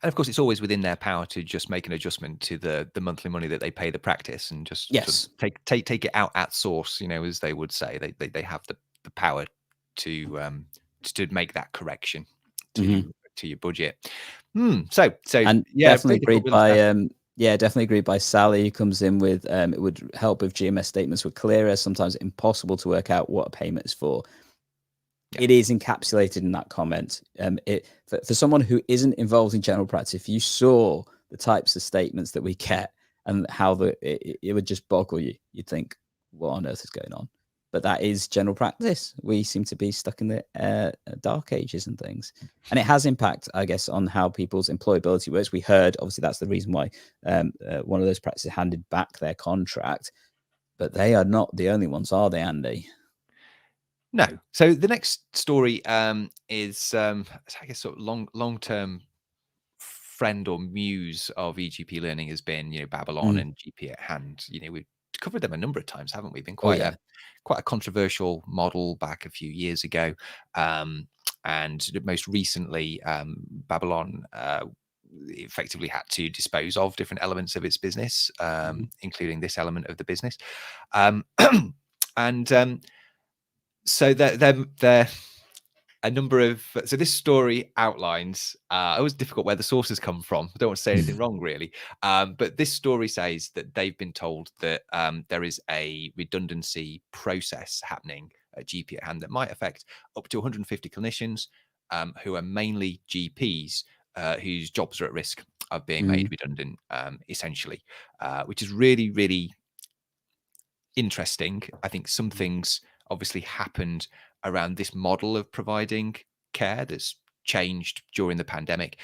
And of course, it's always within their power to just make an adjustment to the monthly money that they pay the practice, and just sort of take it out at source. As they would say, they have the power to make that correction to your budget. So and yeah, definitely agreed by definitely agreed by Sally, who comes in with it would help if GMS statements were clearer. Sometimes impossible to work out what a payment is for. It is encapsulated in that comment. For someone who isn't involved in general practice, if you saw the types of statements that we get and how it would just boggle you. You'd think, what on earth is going on? But that is general practice. We seem to be stuck in the dark ages and things. And it has impact, I guess, on how people's employability works. We heard, obviously, that's the reason why one of those practices handed back their contract. But they are not the only ones, are they, Andy? No. So the next story is, I guess, sort of long-term friend or muse of eGPlearning has been, Babylon and GP at Hand. We've covered them a number of times, haven't we? Been quite a controversial model back a few years ago. And most recently, Babylon effectively had to dispose of different elements of its business, including this element of the business. So they're a number of, so this story outlines, it was difficult where the sources come from. I don't want to say anything wrong, really. But this story says that they've been told that there is a redundancy process happening at GP at Hand that might affect up to 150 clinicians who are mainly GPs whose jobs are at risk of being made redundant, essentially, which is really, really interesting. I think some things obviously happened around this model of providing care that's changed during the pandemic.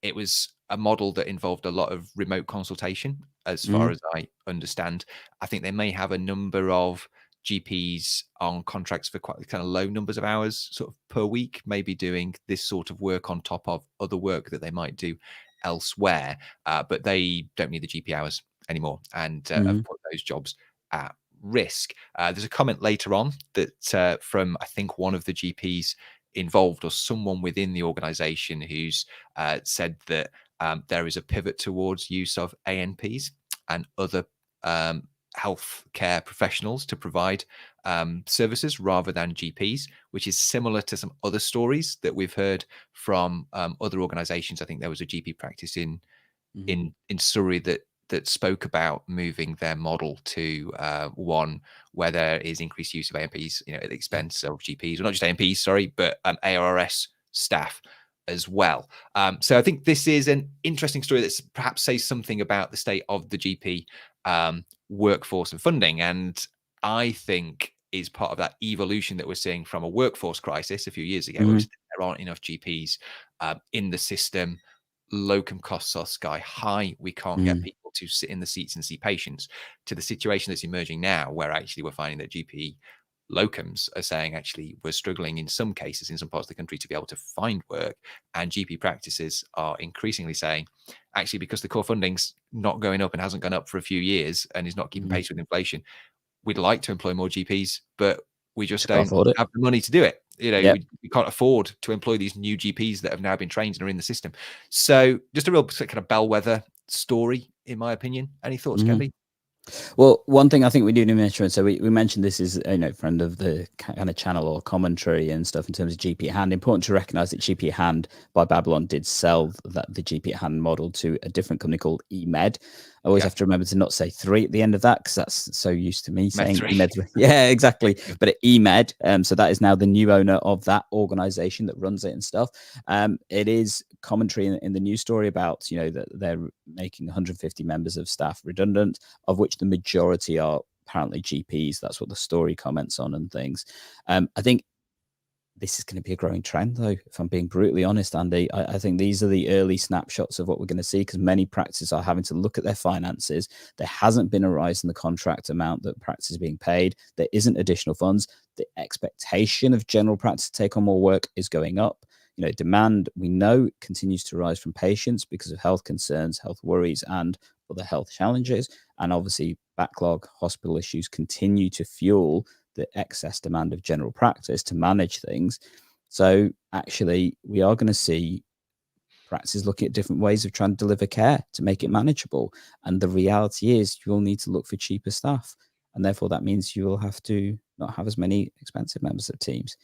It was a model that involved a lot of remote consultation, as far as I understand. I think they may have a number of GPs on contracts for quite kind of low numbers of hours sort of per week, maybe doing this sort of work on top of other work that they might do elsewhere, but they don't need the GP hours anymore and have put those jobs at risk. There's a comment later on that from, I think, one of the GPs involved or someone within the organization who's said that there is a pivot towards use of ANPs and other health care professionals to provide services rather than GPs, which is similar to some other stories that we've heard from other organizations. I think there was a GP practice in Surrey that spoke about moving their model to one where there is increased use of ANPs, at the expense of GPs, or not just ANPs, sorry, but ARS staff as well. So I think this is an interesting story that perhaps says something about the state of the GP workforce and funding. And I think is part of that evolution that we're seeing from a workforce crisis a few years ago, where there aren't enough GPs in the system. Locum costs are sky high. We can't get people to sit in the seats and see patients, to the situation that's emerging now, where actually we're finding that GP locums are saying actually we're struggling in some cases in some parts of the country to be able to find work, and GP practices are increasingly saying actually, because the core funding's not going up and hasn't gone up for a few years and is not keeping pace with inflation, we'd like to employ more GPs, but we just don't have the money to do it. We can't afford to employ these new GPs that have now been trained and are in the system. So just a real kind of bellwether story, in my opinion. Any thoughts, Gandhi? Well, one thing I think we do need to mention, so we mentioned this is, friend of the kind of channel or commentary and stuff in terms of GP at Hand. Important to recognize that GP at Hand by Babylon did sell the GP at Hand model to a different company called eMed. I always have to remember to not say 3 at the end of that, because that's so used to me saying eMed 3. Yeah, exactly. But at eMed, so that is now the new owner of that organization that runs it and stuff. It is commentary in the news story about, that they're making 150 members of staff redundant, of which the majority are apparently GPs. That's what the story comments on and things. I think this is going to be a growing trend, though, if I'm being brutally honest, Andy. I think these are the early snapshots of what we're going to see, because many practices are having to look at their finances. There hasn't been a rise in the contract amount that practice is being paid. There isn't additional funds. The expectation of general practice to take on more work is going up. Demand, we know, continues to rise from patients because of health concerns, health worries, and other health challenges. And obviously, backlog hospital issues continue to fuel the excess demand of general practice to manage things. So actually, we are going to see practices looking at different ways of trying to deliver care to make it manageable. And the reality is you will need to look for cheaper staff. And therefore, that means you will have to not have as many expensive members of teams,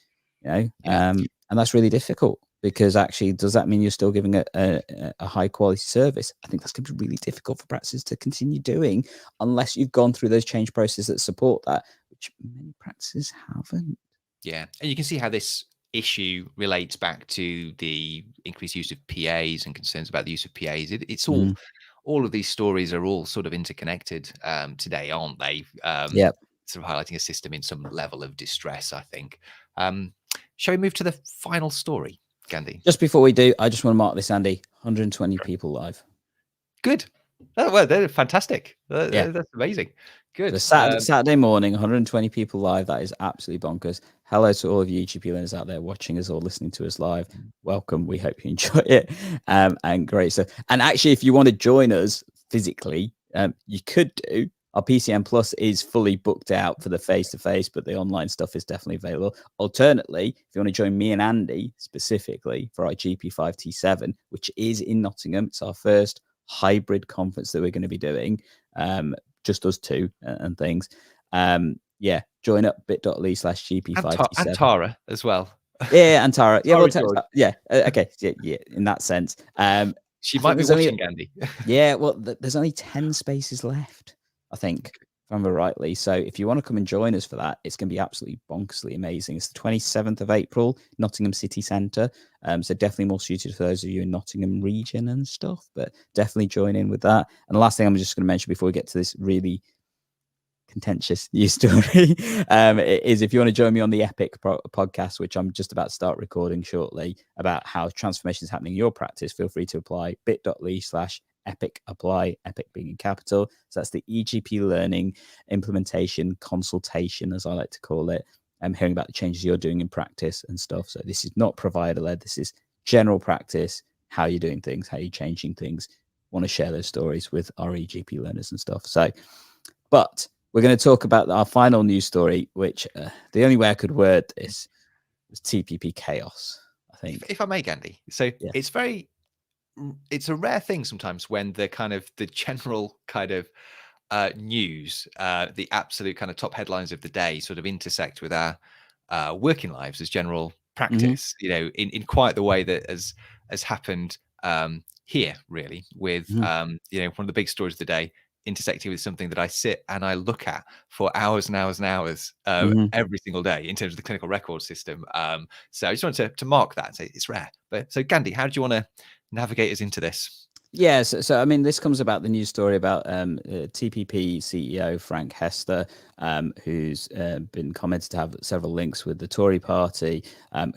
and that's really difficult, because actually, does that mean you're still giving a high quality service? I think that's going to be really difficult for practices to continue doing unless you've gone through those change processes that support that, which many practices haven't. Yeah, and you can see how this issue relates back to the increased use of PAs and concerns about the use of PAs. It's Mhm. all of these stories are all sort of interconnected today, aren't they? Yep. Sort of highlighting a system in some level of distress, I think. Shall we move to the final story, Gandhi? Just before we do, I just want to mark this, Andy. 120 people live. Good. Oh, well, they're fantastic. Yeah. That's amazing. Good. So Saturday morning, 120 people live. That is absolutely bonkers. Hello to all of you eGP learners out there watching us or listening to us live. Welcome. We hope you enjoy it. And great stuff. And actually, if you want to join us physically, you could do. Our PCM Plus is fully booked out for the face-to-face, but the online stuff is definitely available. Alternately, if you want to join me and Andy specifically for our GP5T7, which is in Nottingham, it's our first hybrid conference that we're going to be doing. Just us two and things. Yeah, join up bit.ly/GP5T7. And Tara as well. Yeah, and Tara. Yeah, Sorry, well, yeah. Okay. Yeah, in that sense. She I might think be there's only, watching, Gandhi. yeah, well, there's only 10 spaces left, I think, if I remember rightly. So if you want to come and join us for that, it's going to be absolutely bonkersly amazing. It's the 27th of April, Nottingham City Centre. So definitely more suited for those of you in Nottingham region and stuff, but definitely join in with that. And the last thing I'm just going to mention before we get to this really contentious news story is if you want to join me on the Epic podcast, which I'm just about to start recording shortly, about how transformation is happening in your practice, feel free to apply bit.ly/epic apply, epic being in capital. So that's the eGPlearning implementation consultation, as I like to call it. I'm hearing about the changes you're doing in practice and stuff. So this is not provider led, this is general practice, how you're doing things, how you're changing things. Want to share those stories with our eGP learners and stuff. So, but we're going to talk about our final news story, which the only way I could word this was TPP Chaos, I think. If I may, Gandhi. So Yeah. it's a rare thing sometimes when the general kind of news, the absolute kind of top headlines of the day sort of intersect with our working lives as general practice, in quite the way that has happened here, really, with, one of the big stories of the day intersecting with something that I sit and I look at for hours and hours and hours every single day in terms of the clinical record system. So I just wanted to mark that and say it's rare. But so Gandhi, how do you want to navigate us into this? Yeah, so I mean, this comes about the news story about TPP CEO Frank Hester, who's been commented to have several links with the Tory party,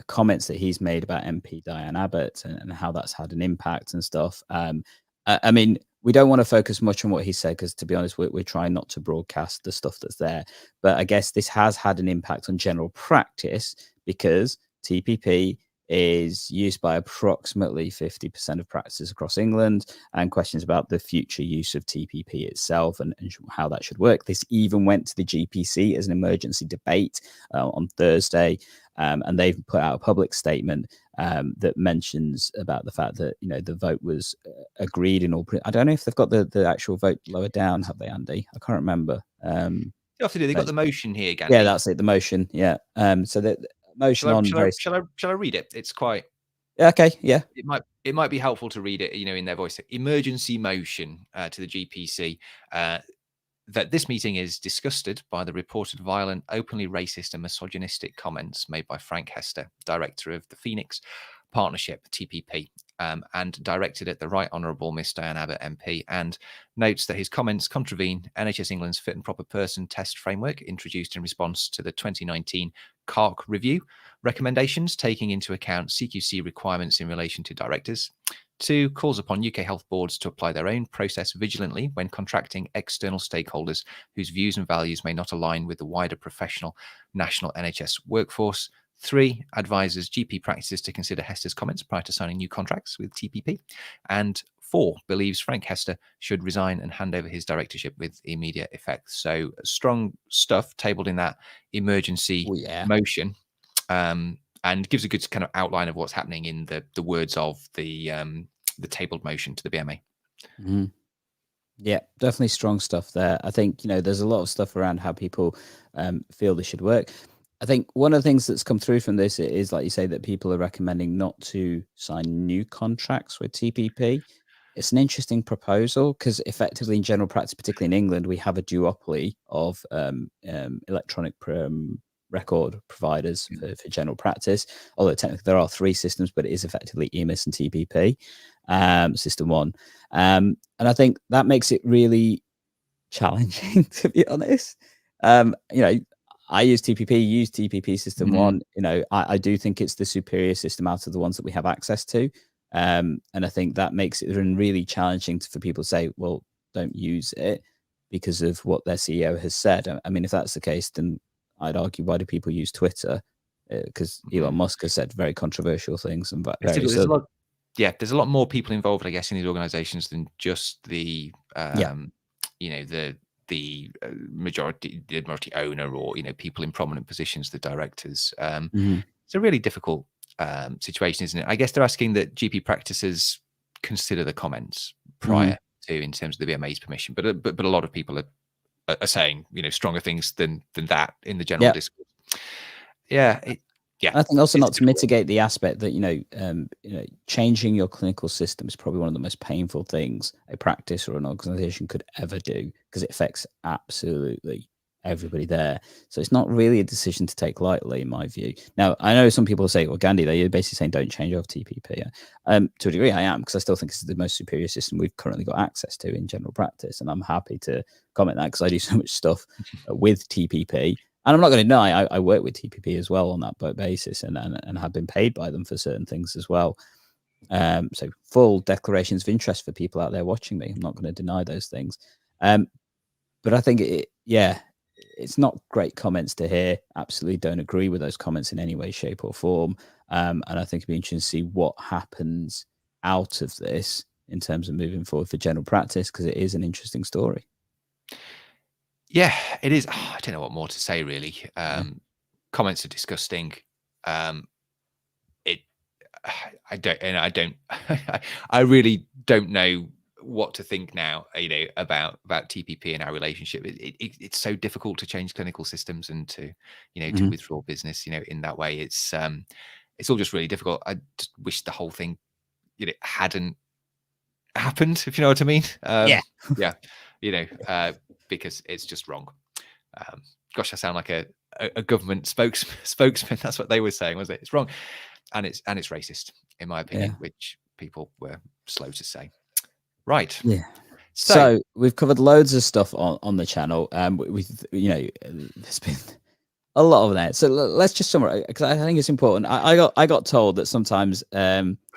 comments that he's made about MP Diane Abbott and how that's had an impact and stuff. I mean, we don't want to focus much on what he said because, to be honest, we're trying not to broadcast the stuff that's there. But I guess this has had an impact on general practice because TPP is used by approximately 50% of practices across England, and questions about the future use of TPP itself and how that should work. This even went to the GPC as an emergency debate on Thursday, and they've put out a public statement that mentions about the fact that the vote was agreed in all. I don't know if they've got the actual vote lower down, have they, Andy? I can't remember. You have to do. They've got the motion here, Gandhi. Yeah, that's it. The motion. Yeah. So the motion Shall I read it? It's quite okay. Yeah. It might be helpful to read it, in their voice. Emergency motion to the GPC that this meeting is disgusted by the reported violent, openly racist and misogynistic comments made by Frank Hester, director of the Phoenix Partnership, TPP, and directed at the Right Honourable Miss Diane Abbott MP, and notes that his comments contravene NHS England's fit and proper person test framework introduced in response to the 2019 CARC review recommendations, taking into account CQC requirements in relation to directors. 2, calls upon UK health boards to apply their own process vigilantly when contracting external stakeholders whose views and values may not align with the wider professional national NHS workforce. 3, advises GP practices to consider Hester's comments prior to signing new contracts with TPP. And 4, believes Frank Hester should resign and hand over his directorship with immediate effect. So strong stuff tabled in that emergency motion. And gives a good kind of outline of what's happening in the words of the tabled motion to the BMA. Yeah, definitely strong stuff there. I think there's a lot of stuff around how people feel this should work. I think one of the things that's come through from this is, like you say, that people are recommending not to sign new contracts with TPP. It's an interesting proposal because effectively in general practice, particularly in England, we have a duopoly of electronic record providers for general practice. Although technically there are 3 systems, but it is effectively EMIS and TPP, system 1. And I think that makes it really challenging, to be honest. I use TPP, use TPP system 1. I do think it's the superior system out of the ones that we have access to. And I think that makes it really challenging for people to say, well, don't use it because of what their CEO has said. I mean, if that's the case, then I'd argue, why do people use Twitter? Because Elon Musk has said very controversial things and various there's a lot more people involved, I guess, in these organizations than just the the majority owner, or people in prominent positions, the directors. It's a really difficult situation, isn't it? I guess they're asking that GP practices consider the comments prior to, in terms of the BMA's permission, but a lot of people are saying stronger things than that in the general discourse. I think also not to mitigate the aspect that changing your clinical system is probably one of the most painful things a practice or an organization could ever do, because it affects absolutely everybody there. So it's not really a decision to take lightly, in my view. Now, I know some people say, well, Gandhi, they're basically saying don't change off TPP. To a degree, I am, because I still think it's the most superior system we've currently got access to in general practice. And I'm happy to comment that, because I do so much stuff with TPP. And I'm not going to deny, I work with TPP as well on that basis, and have been paid by them for certain things as well. So full declarations of interest for people out there watching me. I'm not going to deny those things. But I think it's not great comments to hear. Absolutely don't agree with those comments in any way, shape or form. And I think it'd be interesting to see what happens out of this in terms of moving forward for general practice, because it is an interesting story. Yeah, it is. I don't know what more to say, really. Comments are disgusting. I really don't know what to think now, about TPP and our relationship. It's so difficult to change clinical systems and to withdraw business, in that way. It's all just really difficult. I just wish the whole thing, hadn't happened, if you know what I mean. Because it's just wrong. Gosh, I sound like a government spokesman. That's what they were saying, was it? It's wrong, and it's racist, in my opinion, which people were slow to say. Right. Yeah. So we've covered loads of stuff on the channel. There's been a lot of that. So let's just summarize, because I think it's important. I got told that sometimes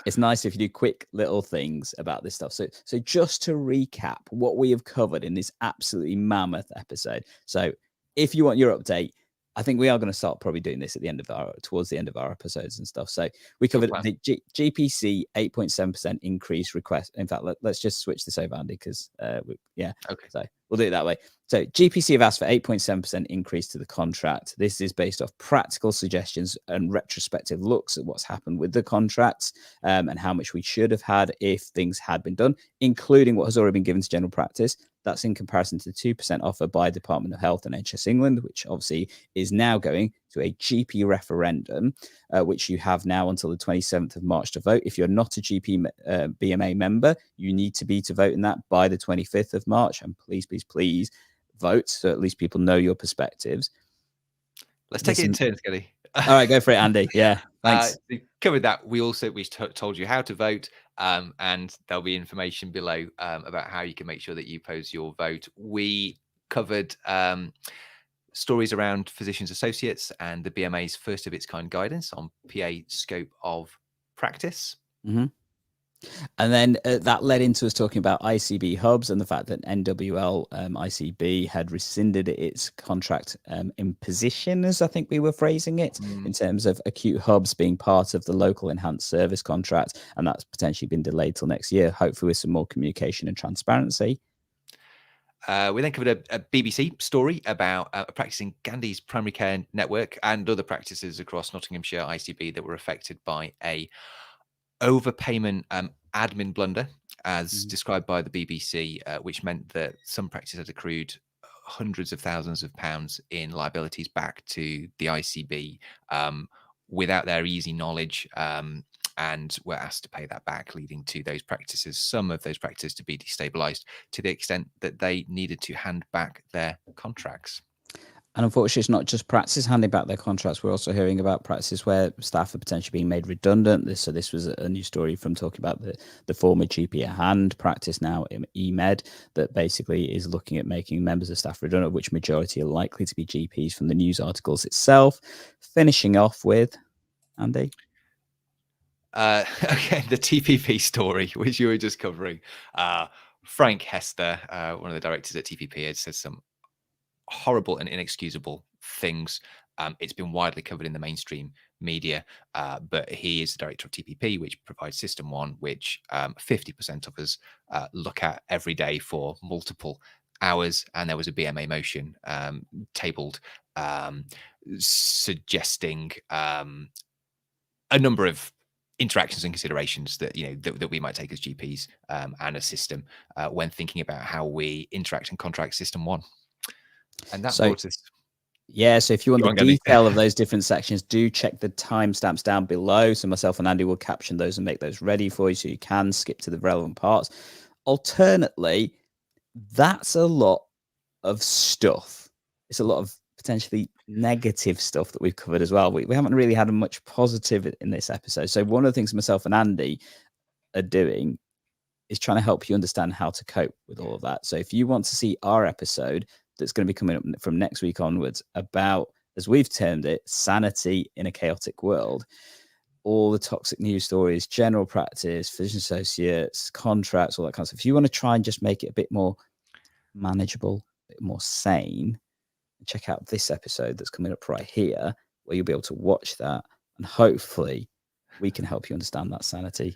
it's nice if you do quick little things about this stuff. So just to recap what we have covered in this absolutely mammoth episode. So if you want your update, I think we are going to start probably doing this towards the end of our episodes and stuff. So we covered the GPC 8.7% increase request. In fact, let's just switch this over, Andy, because okay. So we'll do it that way. So GPC have asked for 8.7% increase to the contract. This is based off practical suggestions and retrospective looks at what's happened with the contracts, and how much we should have had if things had been done, including what has already been given to general practice. That's in comparison to the 2% offer by Department of Health and NHS England, which obviously is now going to a GP referendum, which you have now until the 27th of March to vote. If you're not a GP BMA member, you need to be to vote in that by the 25th of March. And please, please, please vote, so at least people know your perspectives. Let's take it in turns, Gandhi. All right, go for it, Andy. Yeah, thanks. We covered that. We told you how to vote, and there'll be information below about how you can make sure that you pose your vote. We covered stories around physicians associates and the BMA's first of its kind guidance on PA scope of practice. And then that led into us talking about ICB hubs and the fact that NWL ICB had rescinded its contract imposition, as I think we were phrasing it, in terms of acute hubs being part of the local enhanced service contract. And that's potentially been delayed till next year, hopefully with some more communication and transparency. We then covered a BBC story about practicing Gandhi's primary care network and other practices across Nottinghamshire ICB that were affected by a overpayment admin blunder, as described by the BBC, which meant that some practices had accrued hundreds of thousands of pounds in liabilities back to the ICB without their easy knowledge, and were asked to pay that back, leading to some of those practices to be destabilized to the extent that they needed to hand back their contracts. And unfortunately, it's not just practices handing back their contracts. We're also hearing about practices where staff are potentially being made redundant. This was a new story from talking about the former GP at hand practice now in eMed that basically is looking at making members of staff redundant, which majority are likely to be GPs from the news articles itself. Finishing off with, Andy? Okay, the TPP story, which you were just covering. Frank Hester, one of the directors at TPP, had said some horrible and inexcusable things. It's been widely covered in the mainstream media, but he is the director of TPP, which provides System 1, which 50% of us look at every day for multiple hours. And there was a BMA motion tabled suggesting a number of interactions and considerations that that we might take as GPs and a system when thinking about how we interact and contract System 1. And that brought us. Yeah, so if you want the Gandhi. detail of those different sections, do check the timestamps down below. So myself and Andy will caption those and make those ready for you so you can skip to the relevant parts. Alternately, that's a lot of stuff. It's a lot of potentially negative stuff that we've covered as well. We haven't really had much positive in this episode. So one of the things myself and Andy are doing is trying to help you understand how to cope with all of that. So if you want to see our episode that's going to be coming up from next week onwards about, as we've termed it, sanity in a chaotic world, all the toxic news stories, general practice, physician associates, contracts, all that kind of stuff. If you want to try and just make it a bit more manageable, a bit more sane, check out this episode that's coming up right here, where you'll be able to watch that, and hopefully we can help you understand that sanity